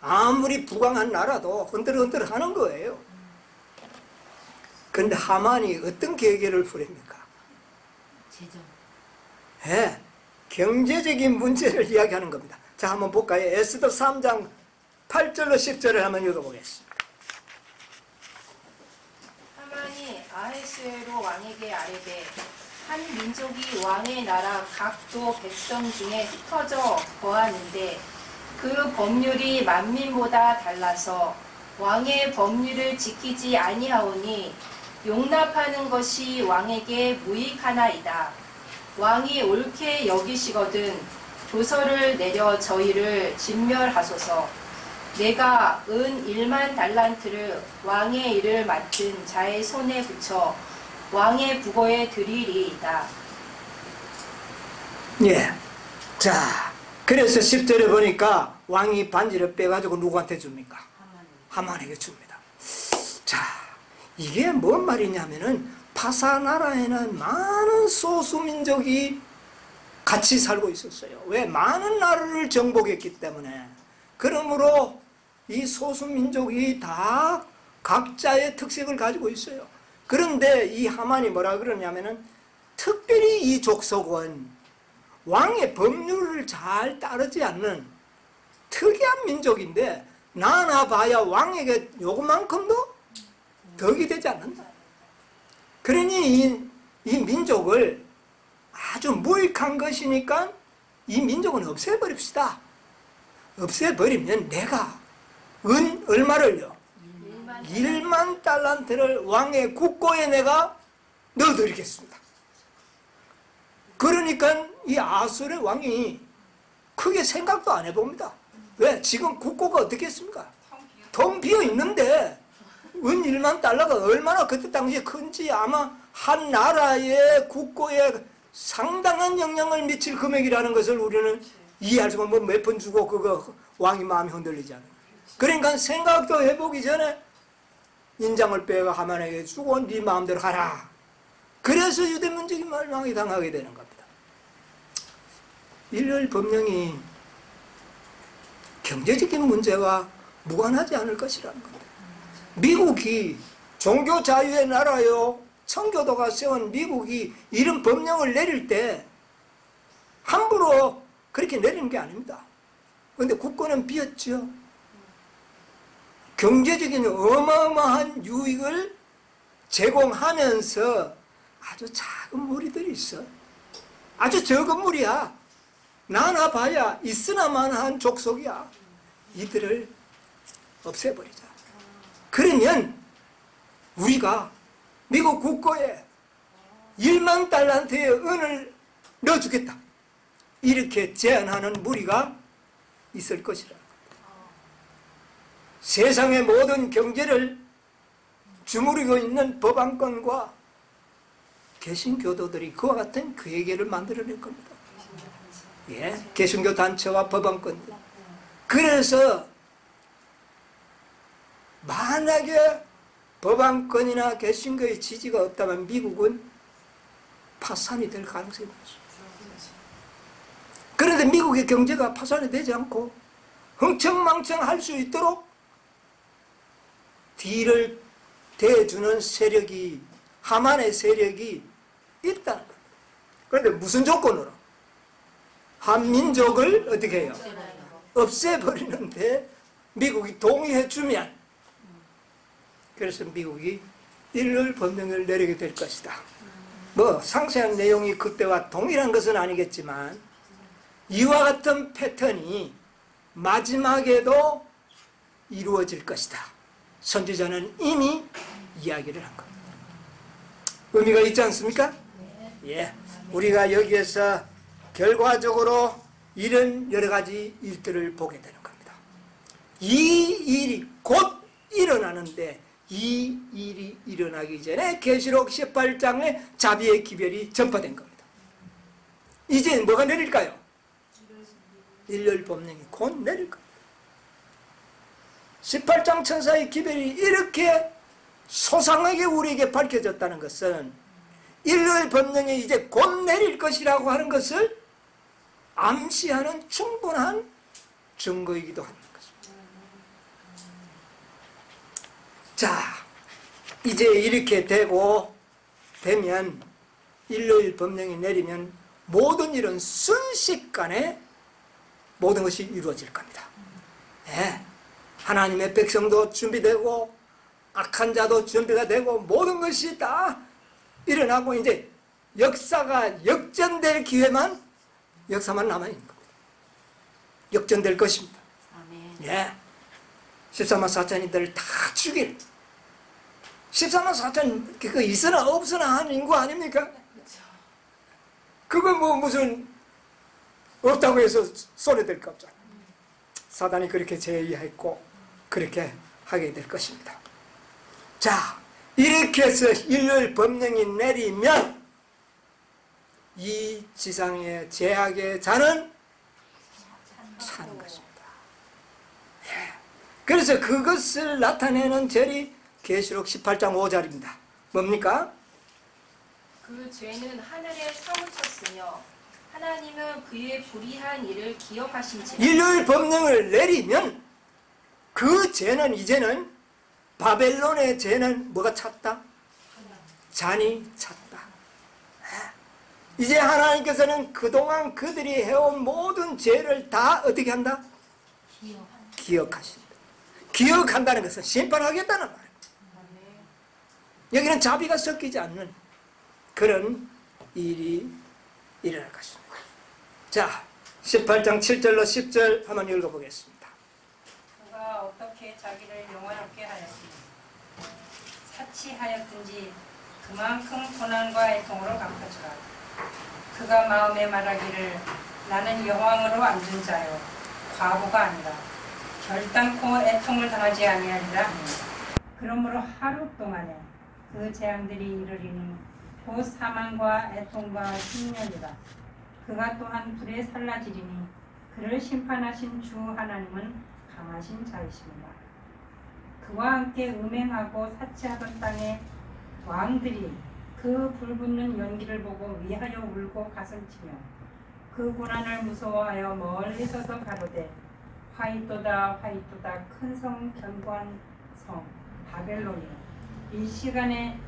아무리 부강한 나라도 흔들흔들 하는 거예요. 그런데 하만이 어떤 계획을 부립니까? 재정. 네, 경제적인 문제를 이야기하는 겁니다. 자, 한번 볼까요? 에스더 3장 8절로 10절을 한번 읽어보겠습니다. 하만이 아하수에로 왕에게 아뢰되 한 민족이 왕의 나라 각도 백성 중에 흩어져 거하는데 그 법률이 만민보다 달라서 왕의 법률을 지키지 아니하오니 용납하는 것이 왕에게 무익하나이다. 왕이 옳게 여기시거든 조서를 내려 저희를 진멸하소서. 내가 은 1만 달란트를 왕의 일을 맡은 자의 손에 붙여 왕의 부고에 드리리이다. 예. 자, 그래서 10절에 보니까 왕이 반지를 빼가지고 누구한테 줍니까? 하만에게 줍니다. 자, 이게 뭔 말이냐면은 파사나라에는 많은 소수민족이 같이 살고 있었어요. 왜? 많은 나라를 정복했기 때문에. 그러므로 이 소수민족이 다 각자의 특색을 가지고 있어요. 그런데 이 하만이 뭐라 그러냐면은 특별히 이 족속은 왕의 법률을 잘 따르지 않는 특이한 민족인데 나나봐야 왕에게 요것만큼도 덕이 되지 않는다. 그러니 이 민족을 아주 무익한 것이니까 이 민족은 없애버립시다. 없애버리면 내가 은 얼마를요? 1만 달란트를 왕의 국고에 내가 넣어드리겠습니다. 그러니까 이 아수르의 왕이 크게 생각도 안 해봅니다. 왜? 지금 국고가 어떻게 했습니까? 텅 비어 있는데 은 1만 달러가 얼마나 그때 당시에 큰지 아마 한 나라의 국고에 상당한 영향을 미칠 금액이라는 것을 우리는 이해할 수가 뭐 몇 번 주고 그거 왕이 마음이 흔들리지 않아요. 그러니까 생각도 해보기 전에 인장을 빼가 하만에게 주고 네 마음대로 하라. 그래서 유대민족이 멸망이 당하게 되는 겁니다. 일요일 법령이 경제적인 문제와 무관하지 않을 것이라는 겁니다. 미국이 종교 자유의 나라요 청교도가 세운 미국이 이런 법령을 내릴 때 함부로 그렇게 내리는 게 아닙니다. 그런데 국권은 비었죠. 경제적인 어마어마한 유익을 제공하면서 아주 작은 무리들이 있어. 아주 적은 무리야. 나나 봐야 있으나마나한 족속이야. 이들을 없애버리자. 그러면 우리가 미국 국고에 1만 달란트의 은을 넣어주겠다. 이렇게 제안하는 무리가 있을 것이라. 세상의 모든 경제를 주무르고 있는 법안권과 개신교도들이 그와 같은 그 얘기를 만들어낼 겁니다. 예, 개신교 단체와 법안권들. 그래서 만약에 법안권이나 개신교의 지지가 없다면 미국은 파산이 될 가능성이 많습니다. 그런데 미국의 경제가 파산이 되지 않고 흥청망청 할 수 있도록 뒤를 대주는 세력이, 하만의 세력이 있다는 겁니다. 그런데 무슨 조건으로? 한민족을 어떻게 해요? 없애버리는데 미국이 동의해주면, 그래서 미국이 일요일 법령을 내리게 될 것이다. 뭐 상세한 내용이 그때와 동일한 것은 아니겠지만 이와 같은 패턴이 마지막에도 이루어질 것이다. 선지자는 이미 이야기를 한 겁니다. 의미가 있지 않습니까? 예, 우리가 여기에서 결과적으로 이런 여러 가지 일들을 보게 되는 겁니다. 이 일이 곧 일어나는데 이 일이 일어나기 전에 계시록 18장의 자비의 기별이 전파된 겁니다. 이제 뭐가 내릴까요? 일요일 법령이 곧 내릴 겁니다. 18장 천사의 기별이 이렇게 소상하게 우리에게 밝혀졌다는 것은 일요일 법령이 이제 곧 내릴 것이라고 하는 것을 암시하는 충분한 증거이기도 하는 것입니다. 자, 이제 이렇게 되면 일요일 법령이 내리면 모든 일은 순식간에 모든 것이 이루어질 겁니다. 네. 하나님의 백성도 준비되고 악한 자도 준비가 되고 모든 것이 다 일어나고 이제 역사가 역전될 기회만, 역사만 남아있는 겁니다. 역전될 것입니다. 아멘. 예. 14만 4천인들을 다 죽일. 14만 4천 그 있으나 없으나 한 인구 아닙니까? 그거 뭐 무슨 없다고 해서 손해될 거 없잖아요. 사단이 그렇게 제의했고 그렇게 하게 될 것입니다. 자, 이렇게 해서 일요일 법령이 내리면 이 지상의 제약의 자는 사는 것입니다. 예. 그래서 그것을 나타내는 절이 계시록 18장 5절입니다. 뭡니까? 그 죄는 하늘에 사무쳤으며 하나님은 그의 불의한 일을 기억하신지라. 일요일 법령을 내리면 그 죄는 이제는 바벨론의 죄는 뭐가 찼다? 잔이 찼다. 이제 하나님께서는 그동안 그들이 해온 모든 죄를 다 어떻게 한다? 기억하신다. 기억한다는 것은 심판하겠다는 말이에요. 여기는 자비가 섞이지 않는 그런 일이 일어날 것입니다. 자, 18장 7절로 10절 한번 읽어보겠습니다. 그가 어떻게 자기를 영화롭게 하였으니 사치하였든지 그만큼 고난과 애통으로 갚아주라. 그가 마음에 말하기를 나는 여왕으로 앉은 자요 과부가 아니라 결단코 애통을 당하지 아니하리라 하니 그러므로 하루 동안에 그 재앙들이 이르리니 곧 사망과 애통과 흉년이라. 그가 또한 불에 살라지리니 그를 심판하신 주 하나님은 강하신 자이십니다. 그와 함께 음행하고 사치하던 땅의 왕들이 그 불붙는 연기를 보고 위하여 울고 가슴치며 그 고난을 무서워하여 멀리 서서 가로되 화이토다 화이토다 큰 성 견고한 성 바벨론이여 이 시간에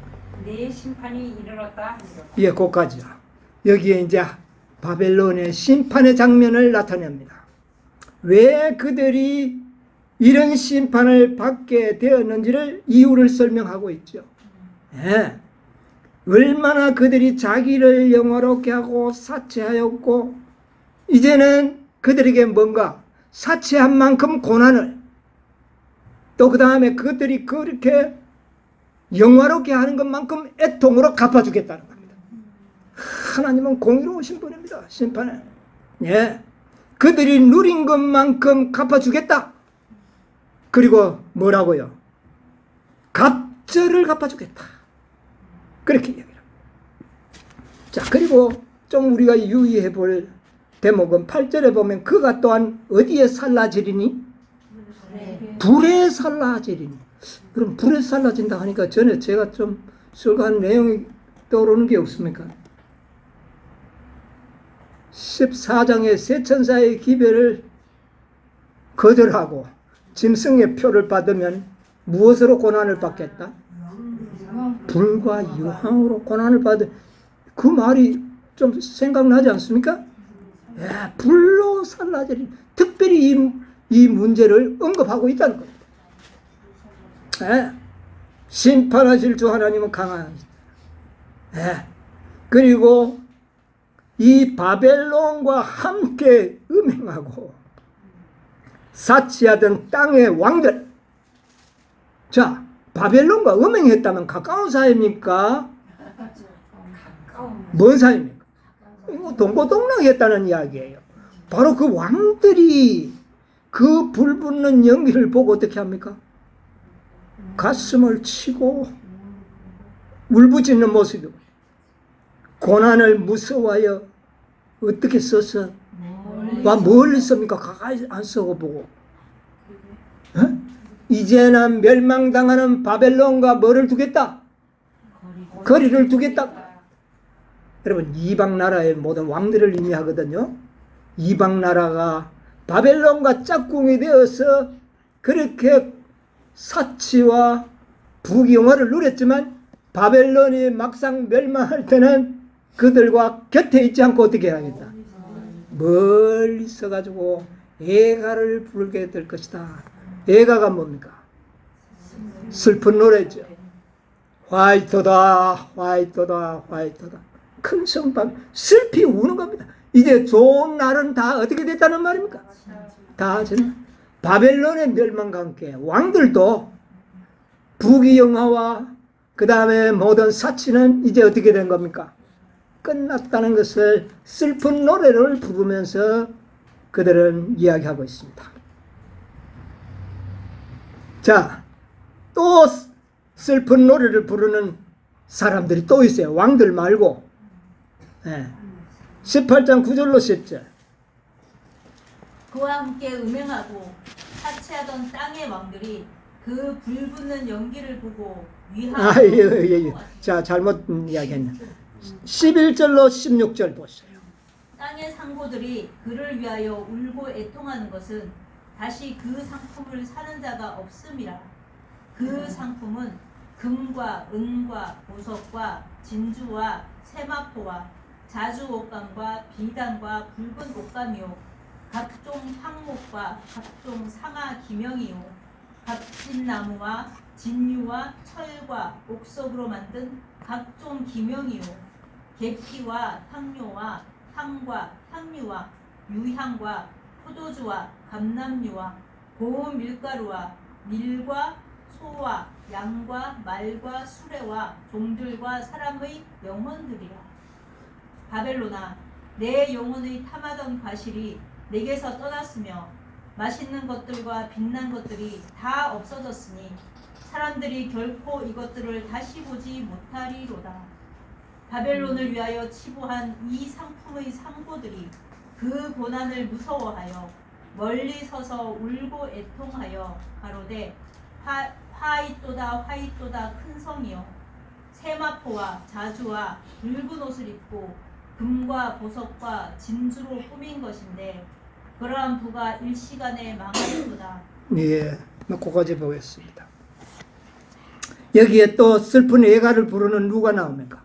네 심판이 이르렀다 하리로다. 예, 거기까지요. 여기에 이제 바벨론의 심판의 장면을 나타냅니다. 왜 그들이 이런 심판을 받게 되었는지를 이유를 설명하고 있죠. 예. 얼마나 그들이 자기를 영화롭게 하고 사치하였고 이제는 그들에게 뭔가 사치한 만큼 고난을 또 그 다음에 그들이 그렇게 영화롭게 하는 것만큼 애통으로 갚아주겠다는 겁니다. 하나님은 공의로우신 분입니다. 심판은. 예. 그들이 누린 것만큼 갚아주겠다. 그리고 뭐라고요? 갑절을 갚아주겠다. 그렇게 얘기합니다. 자, 그리고 좀 우리가 유의해 볼 대목은 8절에 보면 그가 또한 어디에 살라지리니? 불에 살라지리니. 그럼 불에 살라진다 하니까 전에 제가 좀 설교한 내용이 떠오르는 게 없습니까? 14장의 세 천사의 기별을 거절하고 짐승의 표를 받으면 무엇으로 고난을 받겠다? 불과 유황으로 고난을 받은 그 말이 좀 생각나지 않습니까? 예, 불로 살라지리. 특별히 이 문제를 언급하고 있다는 겁니다. 예, 심판하실 주 하나님은 강하시다. 예, 그리고 이 바벨론과 함께 음행하고 사치하던 땅의 왕들. 자, 바벨론과 음행했다면 가까운 사이입니까? 먼 사이입니까? 이거 동고동락했다는 이야기예요. 바로 그 왕들이 그 불붙는 연기를 보고 어떻게 합니까? 가슴을 치고 울부짖는 모습이고 고난을 무서워하여 어떻게 써서 와 멀리 씁니까? 가까이 안 쓰고 보고 이제는 멸망당하는 바벨론과 뭐를 두겠다? 거리를 두겠다. 여러분 이방 나라의 모든 왕들을 의미하거든요. 이방 나라가 바벨론과 짝꿍이 되어서 그렇게 사치와 부귀영화를 누렸지만 바벨론이 막상 멸망할 때는 그들과 곁에 있지 않고 어떻게 해야겠다? 멀리 서가지고 애가를 부르게 될 것이다. 애가가 뭡니까? 슬픈 노래죠. 화이토다 화이토다 화이토다. 큰 성밤 슬피 우는 겁니다. 이제 좋은 날은 다 어떻게 됐다는 말입니까? 다 바벨론의 멸망과 함께 왕들도 부귀영화와 그 다음에 모든 사치는 이제 어떻게 된 겁니까? 끝났다는 것을 슬픈 노래를 부르면서 그들은 이야기하고 있습니다. 자, 또 슬픈 노래를 부르는 사람들이 또 있어요. 왕들 말고. 네. 18장 9절로 10절. 그와 함께 음행하고 사치하던 땅의 왕들이 그 불붙는 연기를 보고 위하여 자, 잘못 이야기했네. 11절로 16절 보세요. 땅의 상고들이 그를 위하여 울고 애통하는 것은 다시 그 상품을 사는 자가 없음이라. 그 상품은 금과 은과 보석과 진주와 세마포와 자주 옷감과 비단과 붉은 옷감이요 각종 황목과 각종 상아 기명이요 각진나무와 진유와 철과 옥석으로 만든 각종 기명이요 계피와 향료와 향과 향유와 유향과 포도주와 감람유와 고운 밀가루와 밀과 소와 양과 말과 수레와 종들과 사람의 영혼들이라. 바벨론아, 내 영혼의 탐하던 과실이 내게서 떠났으며 맛있는 것들과 빛난 것들이 다 없어졌으니 사람들이 결코 이것들을 다시 보지 못하리로다. 바벨론을 위하여 치부한 이 상품의 상고들이 그 고난을 무서워하여 멀리 서서 울고 애통하여 가로되 화이또다 화이또다 큰 성이여 세마포와 자주와 붉은 옷을 입고 금과 보석과 진주로 꾸민 것인데 그러한 부가 일시간에 망하리로다. 예, 그까지 보겠습니다. 여기에 또 슬픈 애가를 부르는 누가 나옵니까?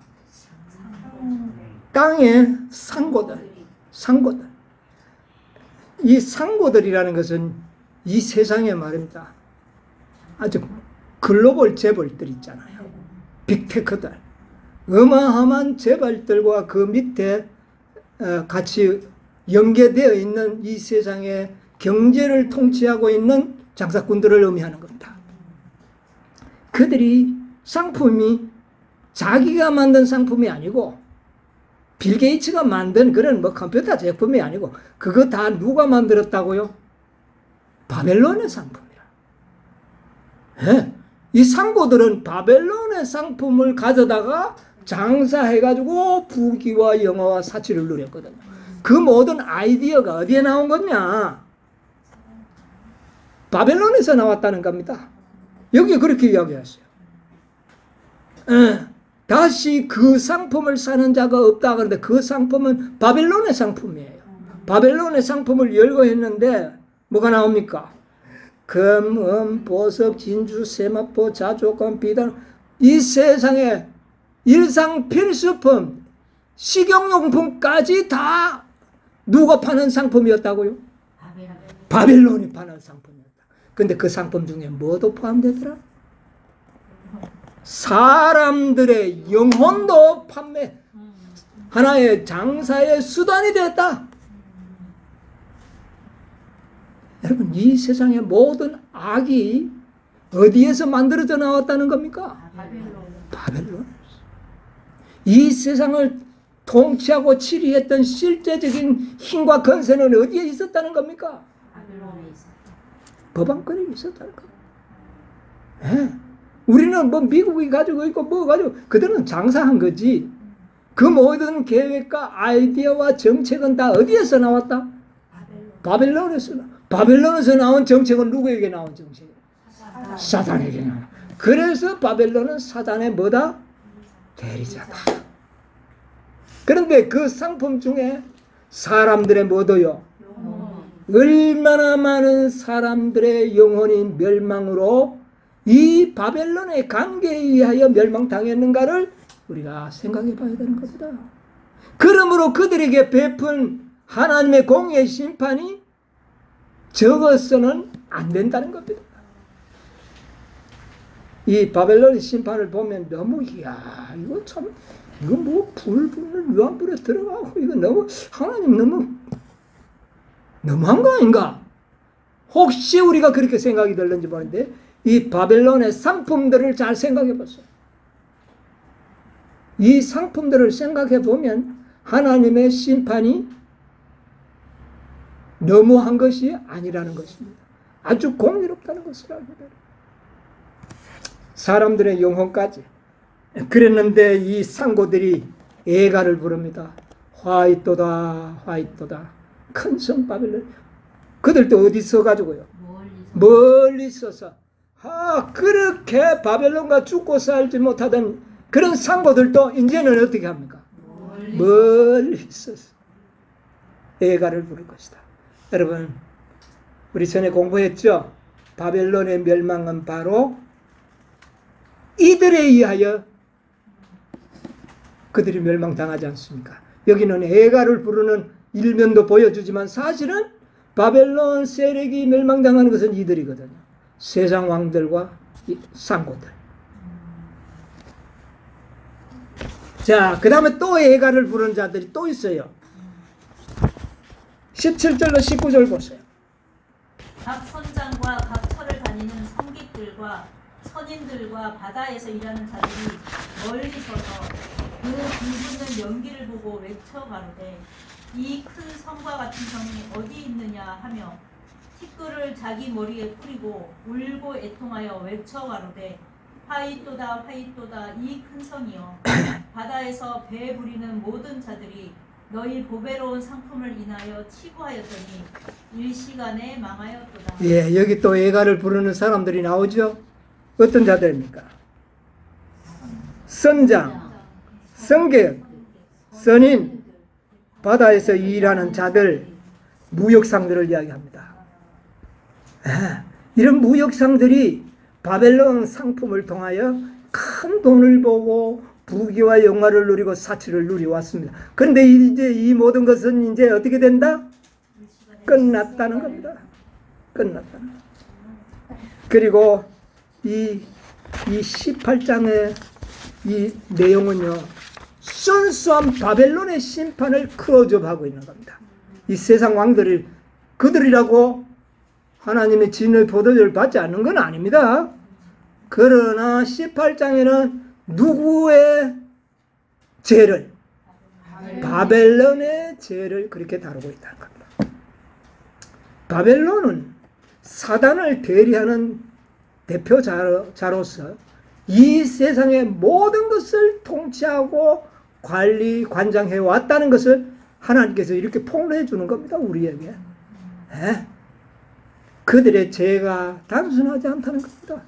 땅의 상고들. 이 상고들이라는 것은 이 세상의 말입니다. 아주 글로벌 재벌들 있잖아요. 빅테크들. 어마어마한 재벌들과 그 밑에 같이 연계되어 있는 이 세상의 경제를 통치하고 있는 장사꾼들을 의미하는 겁니다. 그들이 상품이 자기가 만든 상품이 아니고 빌 게이츠가 만든 그런 컴퓨터 제품이 아니고 그거 다 누가 만들었다고요? 바벨론의 상품이라. 예? 이 상고들은 바벨론의 상품을 가져다가 장사해가지고 부귀와 영화와 사치를 누렸거든요. 그 모든 아이디어가 어디에 나온 거냐? 바벨론에서 나왔다는 겁니다. 여기 그렇게 이야기했어요. 다시 그 상품을 사는 자가 없다 그러는데 그 상품은 바벨론의 상품이에요. 바벨론의 상품을 열고 했는데 뭐가 나옵니까? 금, 은, 보석, 진주, 세마포, 자주옥감, 비단, 이 세상에 일상 필수품, 식용용품까지 다 누가 파는 상품이었다고요? 바벨론이 파는 상품이었다. 근데 그 상품 중에 뭐도 포함되더라? 사람들의 영혼도 판매, 하나의 장사의 수단이 되었다. 여러분, 이 세상의 모든 악이 어디에서 만들어져 나왔다는 겁니까? 바벨론. 이 세상을 통치하고 치리했던 실제적인 힘과 권세는 어디에 있었다는 겁니까? 법안권에 있었다는 겁니다. 네. 우리는 뭐 미국이 가지고 있고 뭐 가지고 그들은 장사한 거지. 그 모든 계획과 아이디어와 정책은 다 어디에서 나왔다? 바벨론에서. 바벨론에서 나온 정책은 누구에게 나온 정책이에요? 사단에게 나온. 그래서 바벨론은 사단의 뭐다? 대리자다. 그런데 그 상품 중에 사람들의 뭐도요? 얼마나 많은 사람들의 영혼이 멸망으로 이 바벨론의 관계에 의하여 멸망당했는가를 우리가 생각해 봐야 되는 겁니다. 그러므로 그들에게 베푼 하나님의 공의의 심판이 적어서는 안 된다는 겁니다. 이 바벨론의 심판을 보면 너무 이야 이거 참 이거 뭐 불 붙는 유황불에 들어가고 이거 너무 하나님 너무한 거 아닌가? 혹시 우리가 그렇게 생각이 들는지 모르는데 이 바벨론의 상품들을 잘 생각해 보세요. 이 상품들을 생각해 보면 하나님의 심판이 너무한 것이 아니라는 것입니다. 아주 공의롭다는 것을 알게 돼요. 사람들의 영혼까지. 그랬는데 이 상고들이 애가를 부릅니다. 화이또다 화이또다 큰 성 바벨론. 그들도 어디 서가지고요? 멀리 서서 그렇게 바벨론과 죽고 살지 못하던 그런 상고들도 이제는 어떻게 합니까? 멀리 서서. 애가를 부를 것이다. 여러분, 우리 전에 공부했죠? 바벨론의 멸망은 바로 이들에 의하여 그들이 멸망당하지 않습니까? 여기는 애가를 부르는 일면도 보여주지만 사실은 바벨론 세력이 멸망당하는 것은 이들이거든요. 세상 왕들과 상고들. 자, 그 다음에 또 애가를 부르는 자들이 또 있어요. 17절로 19절 보세요. 각 선장과 각 터를 다니는 성객들과 선인들과 바다에서 일하는 자들이 멀리 서서 그 불붙는 연기를 보고 외쳐 가로되 이 큰 성과 같은 성이 어디 있느냐 하며 티끌을 자기 머리에 뿌리고 울고 애통하여 외쳐 가로되 화이또다 화이또다 이 큰 성이여 바다에서 배 부리는 모든 자들이 너희 보배로운 상품을 인하여 치부하였더니 일시간에 망하였도다. 예, 여기 또 애가를 부르는 사람들이 나오죠. 어떤 자들입니까? 선장, 성객, 선인, 바다에서 일하는 자들, 무역상들을 이야기합니다. 이런 무역상들이 바벨론 상품을 통하여 큰 돈을 보고 부귀와 영화를 누리고 사치를 누리왔습니다. 그런데 이제 이 모든 것은 이제 어떻게 된다? 끝났다는 겁니다. 끝났다는 겁니다. 그리고 이 18장의 이 내용은요, 순수한 바벨론의 심판을 클로즈업하고 있는 겁니다. 이 세상 왕들이 그들이라고 하나님의 진의 보도를 받지 않는 건 아닙니다. 그러나 18장에는 누구의 죄를? 바벨론의 죄를 그렇게 다루고 있다는 겁니다. 바벨론은 사단을 대리하는 대표자로서 이 세상의 모든 것을 통치하고 관리, 관장해 왔다는 것을 하나님께서 이렇게 폭로해 주는 겁니다. 우리에게. 네? 그들의 죄가 단순하지 않다는 겁니다.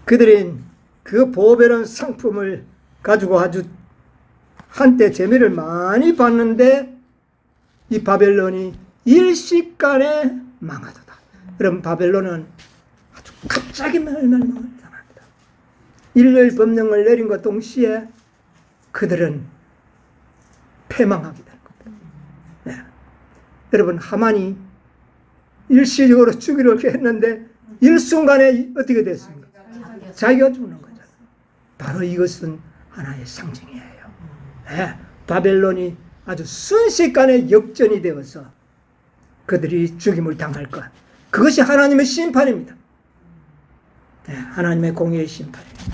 그들은 그 보배로운 상품을 가지고 아주 한때 재미를 많이 봤는데 이 바벨론이 일시간에 망하도다. 그럼 바벨론은 아주 갑자기 멸망을 당합니다. 일요일 법령을 내린과 동시에 그들은 패망하게 되는 겁니다. 네. 여러분, 하만이 일시적으로 죽이려고 했는데 일순간에 어떻게 됐습니까? 자기가 죽는 거잖아요. 바로 이것은 하나의 상징이에요. 네. 바벨론이 아주 순식간에 역전이 되어서 그들이 죽임을 당할 것. 그것이 하나님의 심판입니다. 네, 하나님의 공의의 심판입니다.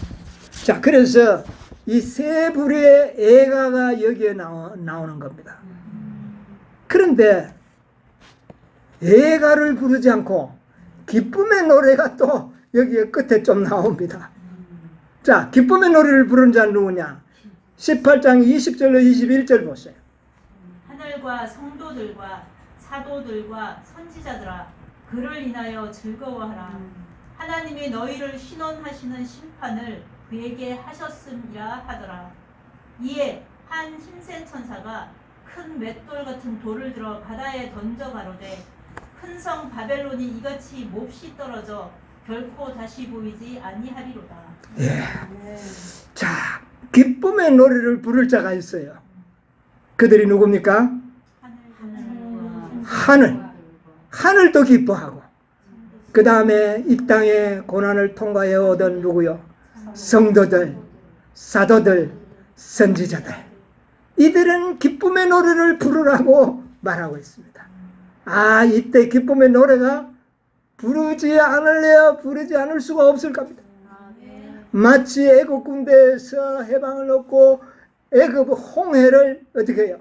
자, 그래서 이 세 부류의 애가가 여기에 나오는 겁니다. 그런데 애가를 부르지 않고 기쁨의 노래가 또 여기에 끝에 좀 나옵니다. 자, 기쁨의 노래를 부르는 자는 누구냐? 18장 20절로 21절 보세요. 하늘과 성도들과 사도들과 선지자들아 그를 인하여 즐거워하라. 하나님이 너희를 신원하시는 심판을 그에게 하셨음이라 하더라. 이에 한 힘센 천사가 큰 맷돌 같은 돌을 들어 바다에 던져 가로되 큰 성 바벨론이 이같이 몹시 떨어져 결코 다시 보이지 아니하리로다. 예. 자, 기쁨의 노래를 부를 자가 있어요. 그들이 누굽니까? 하늘도 기뻐하고, 그 다음에 이 땅의 고난을 통과해 오던 누구요? 성도들, 사도들, 선지자들. 이들은 기쁨의 노래를 부르라고 말하고 있습니다. 아, 이때 기쁨의 노래가 부르지 않을래야 부르지 않을 수가 없을 겁니다. 마치 애굽 군대에서 해방을 얻고 애굽 홍해를 어떻게 해요?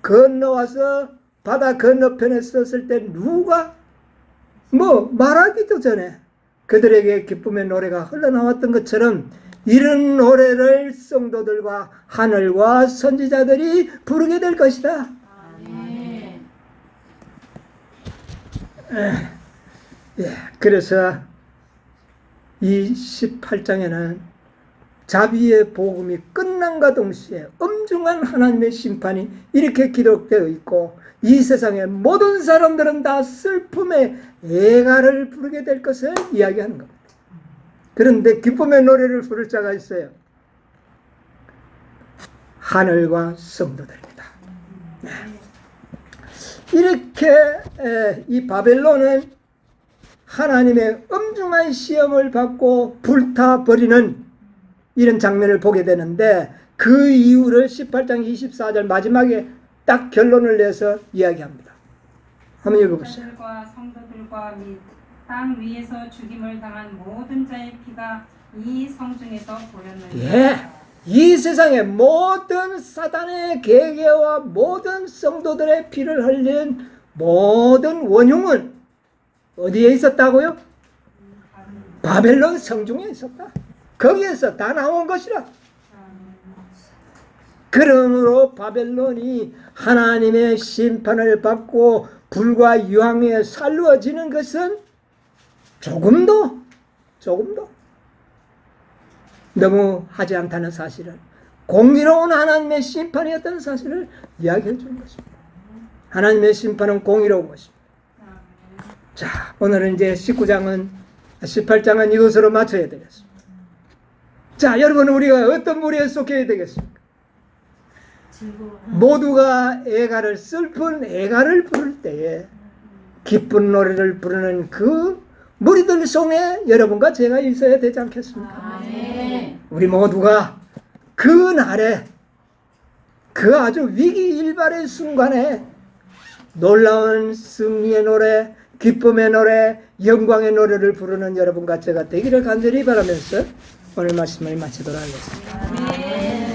건너와서 바다 건너편에 섰을 때 누가 말하기도 전에 그들에게 기쁨의 노래가 흘러나왔던 것처럼 이런 노래를 성도들과 하늘과 선지자들이 부르게 될 것이다. 그래서 이 18장에는 자비의 복음이 끝남과 동시에 엄중한 하나님의 심판이 이렇게 기록되어 있고 이 세상의 모든 사람들은 다 슬픔의 애가를 부르게 될 것을 이야기하는 겁니다. 그런데 기쁨의 노래를 부를 자가 있어요. 하늘과 성도들입니다. 네. 이렇게 이 바벨론은 하나님의 엄중한 시험을 받고 불타버리는 이런 장면을 보게 되는데 그 이유를 18장 24절 마지막에 딱 결론을 내서 이야기합니다. 한번 읽어보세요. 자들과 성도들과 및 땅 위에서 죽임을 당한 모든 자의 피가 이 성중에서 보였느니라. 예, 이 세상의 모든 사단의 계계와 모든 성도들의 피를 흘린 모든 원흉은 어디에 있었다고요? 바벨론 성중에 있었다. 거기에서 다 나온 것이라. 그러므로 바벨론이 하나님의 심판을 받고 불과 유황에 살루어지는 것은 조금도 너무 하지 않다는 사실을, 공의로운 하나님의 심판이었다는 사실을 이야기해 주는 것입니다. 하나님의 심판은 공의로운 것입니다. 자, 오늘은 이제 18장은 이것으로 마쳐야 되겠습니다. 자, 여러분, 우리가 어떤 무리에 속해야 되겠습니까? 모두가 애가를, 슬픈 애가를 부를 때에 기쁜 노래를 부르는 그 무리들 속에 여러분과 제가 있어야 되지 않겠습니까? 우리 모두가 그 날에, 그 아주 위기일발의 순간에 놀라운 승리의 노래, 기쁨의 노래, 영광의 노래를 부르는 여러분과 제가 되기를 간절히 바라면서 오늘 말씀을 마치도록 하겠습니다.